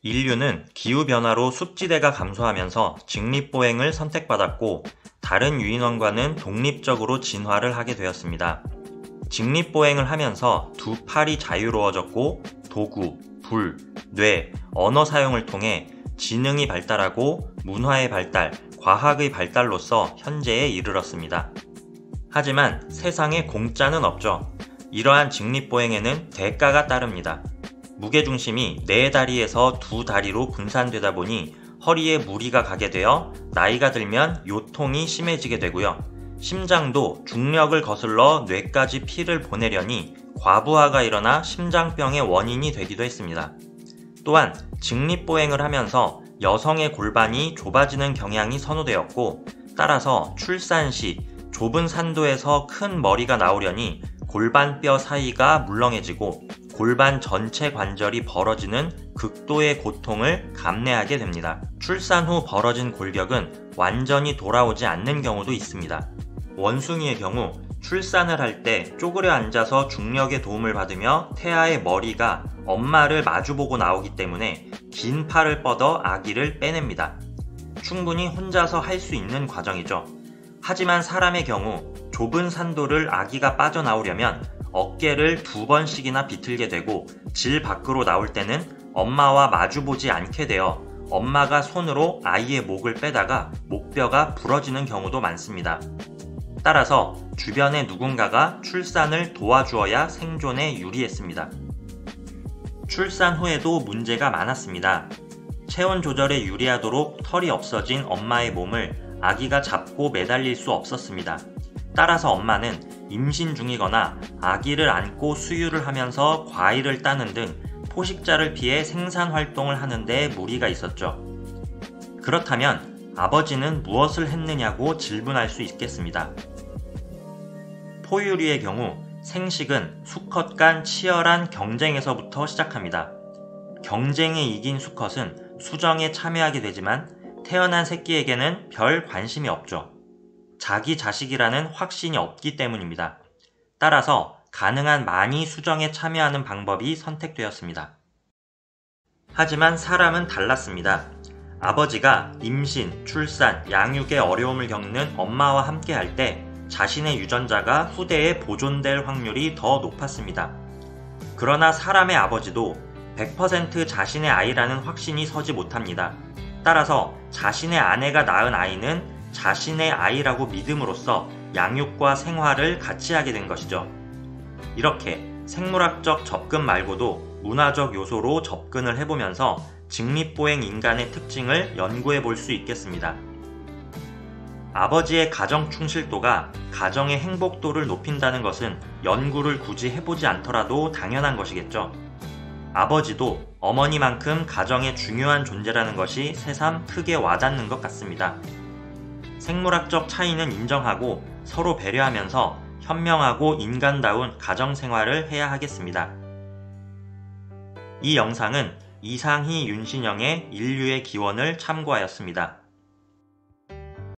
인류는 기후변화로 숲지대가 감소하면서 직립보행을 선택받았고 다른 유인원과는 독립적으로 진화를 하게 되었습니다. 직립보행을 하면서 두 팔이 자유로워졌고 도구, 불, 뇌, 언어 사용을 통해 지능이 발달하고 문화의 발달, 과학의 발달로서 현재에 이르렀습니다. 하지만 세상에 공짜는 없죠. 이러한 직립보행에는 대가가 따릅니다. 무게중심이 네 다리에서 두 다리로 분산되다 보니 허리에 무리가 가게 되어 나이가 들면 요통이 심해지게 되고요. 심장도 중력을 거슬러 뇌까지 피를 보내려니 과부하가 일어나 심장병의 원인이 되기도 했습니다. 또한 직립보행을 하면서 여성의 골반이 좁아지는 경향이 선호되었고 따라서 출산 시 좁은 산도에서 큰 머리가 나오려니 골반뼈 사이가 물렁해지고 골반 전체 관절이 벌어지는 극도의 고통을 감내하게 됩니다. 출산 후 벌어진 골격은 완전히 돌아오지 않는 경우도 있습니다. 원숭이의 경우 출산을 할 때 쪼그려 앉아서 중력의 도움을 받으며 태아의 머리가 엄마를 마주보고 나오기 때문에 긴 팔을 뻗어 아기를 빼냅니다. 충분히 혼자서 할 수 있는 과정이죠. 하지만 사람의 경우 좁은 산도를 아기가 빠져나오려면 어깨를 2번씩이나 비틀게 되고 질 밖으로 나올 때는 엄마와 마주보지 않게 되어 엄마가 손으로 아이의 목을 빼다가 목뼈가 부러지는 경우도 많습니다. 따라서 주변에 누군가가 출산을 도와주어야 생존에 유리했습니다. 출산 후에도 문제가 많았습니다. 체온 조절에 유리하도록 털이 없어진 엄마의 몸을 아기가 잡고 매달릴 수 없었습니다. 따라서 엄마는 임신 중이거나 아기를 안고 수유를 하면서 과일을 따는 등 포식자를 피해 생산 활동을 하는데 무리가 있었죠. 그렇다면 아버지는 무엇을 했느냐고 질문할 수 있겠습니다. 포유류의 경우 생식은 수컷 간 치열한 경쟁에서부터 시작합니다. 경쟁에 이긴 수컷은 수정에 참여하게 되지만 태어난 새끼에게는 별 관심이 없죠. 자기 자식이라는 확신이 없기 때문입니다. 따라서 가능한 많이 수정에 참여하는 방법이 선택되었습니다. 하지만 사람은 달랐습니다. 아버지가 임신, 출산, 양육에 어려움을 겪는 엄마와 함께 할 때 자신의 유전자가 후대에 보존될 확률이 더 높았습니다. 그러나 사람의 아버지도 100% 자신의 아이라는 확신이 서지 못합니다. 따라서 자신의 아내가 낳은 아이는 자신의 아이라고 믿음으로써 양육과 생활을 같이 하게 된 것이죠. 이렇게 생물학적 접근 말고도 문화적 요소로 접근을 해보면서 직립보행 인간의 특징을 연구해 볼 수 있겠습니다. 아버지의 가정 충실도가 가정의 행복도를 높인다는 것은 연구를 굳이 해보지 않더라도 당연한 것이겠죠. 아버지도 어머니만큼 가정의 중요한 존재라는 것이 새삼 크게 와닿는 것 같습니다. 생물학적 차이는 인정하고 서로 배려하면서 현명하고 인간다운 가정생활을 해야 하겠습니다. 이 영상은 이상희 윤신영의 인류의 기원을 참고하였습니다.